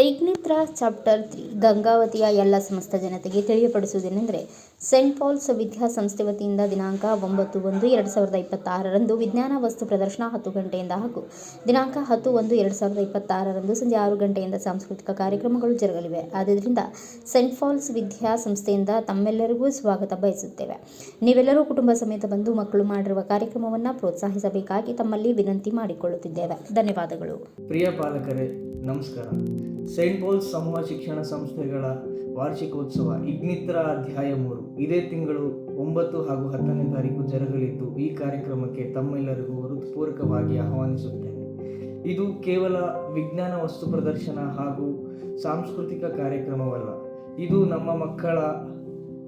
ಇಗ್ನಿತ್ರ chapter 3 ಗಂಗಾವತಿಯ ಎಲ್ಲ ಸಮಸ್ತ ಜನತೆಗೆ ತಿಳಿಯಪಡಿಸುವುದೇನೆಂದರೆ, ಸೆಂಟ್ ಪಾಲ್ಸ್ ವಿದ್ಯಾಸಂಸ್ಥೆ ವತಿಯಿಂದ ದಿನಾಂಕ 9/1/2026 ವಿಜ್ಞಾನ ವಸ್ತು ಪ್ರದರ್ಶನ 10 ಗಂಟೆಯಿಂದ ಹಾಗೂ ದಿನಾಂಕ 10/1/2026 ಸಂಜೆ 6 ಗಂಟೆಯಿಂದ ಸಾಂಸ್ಕೃತಿಕ ಕಾರ್ಯಕ್ರಮಗಳು ಜರುಗಲಿವೆ. ಆದ್ದರಿಂದ ಸೆಂಟ್ ಪಾಲ್ಸ್ ವಿದ್ಯಾಸಂಸ್ಥೆಯಿಂದ ತಮ್ಮೆಲ್ಲರಿಗೂ ಸ್ವಾಗತ ಬಯಸುತ್ತೇವೆ. ನೀವೆಲ್ಲರೂ ಕುಟುಂಬ ಸಮೇತ ಬಂದು ಮಕ್ಕಳು ಮಾಡಿರುವ ಕಾರ್ಯಕ್ರಮವನ್ನು ಪ್ರೋತ್ಸಾಹಿಸಬೇಕಾಗಿ ತಮ್ಮಲ್ಲಿ ವಿನಂತಿ ಮಾಡಿಕೊಳ್ಳುತ್ತಿದ್ದೇವೆ. ಧನ್ಯವಾದಗಳು. ಪ್ರಿಯ ಪಾಲಕರೇ, ನಮಸ್ಕಾರ. ಸೈಂಟ್ ಪಾಲ್ಸ್ ಸಮೂಹ ಶಿಕ್ಷಣ ಸಂಸ್ಥೆಗಳ ವಾರ್ಷಿಕೋತ್ಸವ ಇಗ್ನಿತ್ರ ಅಧ್ಯಾಯ 3 ಇದೇ ತಿಂಗಳು 9 ಹಾಗೂ 10ನೇ ತಾರೀಕು ಜರುಗಲಿದ್ದು, ಈ ಕಾರ್ಯಕ್ರಮಕ್ಕೆ ತಮ್ಮೆಲ್ಲರಿಗೂ ಹೃತ್ಪೂರ್ವಕವಾಗಿ ಆಹ್ವಾನಿಸುತ್ತೇನೆ. ಇದು ಕೇವಲ ವಿಜ್ಞಾನ ವಸ್ತು ಪ್ರದರ್ಶನ ಹಾಗೂ ಸಾಂಸ್ಕೃತಿಕ ಕಾರ್ಯಕ್ರಮವಲ್ಲ. ಇದು ನಮ್ಮ ಮಕ್ಕಳ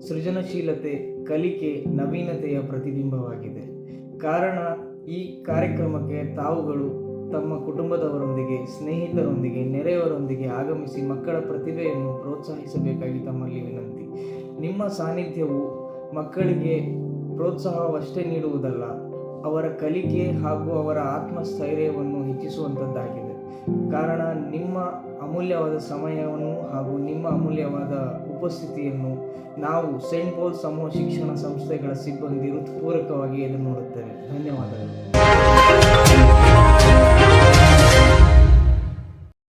ಸೃಜನಶೀಲತೆ, ಕಲಿಕೆ, ನವೀನತೆಯ ಪ್ರತಿಬಿಂಬವಾಗಿದೆ. ಕಾರಣ, ಈ ಕಾರ್ಯಕ್ರಮಕ್ಕೆ ತಾವುಗಳು ತಮ್ಮ ಕುಟುಂಬದವರೊಂದಿಗೆ, ಸ್ನೇಹಿತರೊಂದಿಗೆ, ನೆರೆಯವರೊಂದಿಗೆ ಆಗಮಿಸಿ ಮಕ್ಕಳ ಪ್ರತಿಭೆಯನ್ನು ಪ್ರೋತ್ಸಾಹಿಸಬೇಕಾಗಿ ತಮ್ಮಲ್ಲಿ ವಿನಂತಿ. ನಿಮ್ಮ ಸಾನ್ನಿಧ್ಯವು ಮಕ್ಕಳಿಗೆ ಪ್ರೋತ್ಸಾಹವಷ್ಟೇ ನೀಡುವುದಲ್ಲ, ಅವರ ಕಲಿಕೆ ಹಾಗೂ ಅವರ ಆತ್ಮಸ್ಥೈರ್ಯವನ್ನು ಹೆಚ್ಚಿಸುವಂಥದ್ದಾಗಿದೆ. ಕಾರಣ, ನಿಮ್ಮ ಅಮೂಲ್ಯವಾದ ಸಮಯವನ್ನು ಹಾಗೂ ನಿಮ್ಮ ಅಮೂಲ್ಯವಾದ ಉಪಸ್ಥಿತಿಯನ್ನು ನಾವು ಸೆಂಟ್ ಪಾಲ್ ಸಮೂಹ ಶಿಕ್ಷಣ ಸಂಸ್ಥೆಗಳ ಸಿಬ್ಬಂದಿ ಹೃತ್ಪೂರ್ವಕವಾಗಿ ಎದುರು ನೋಡುತ್ತೇವೆ. ಧನ್ಯವಾದಗಳು.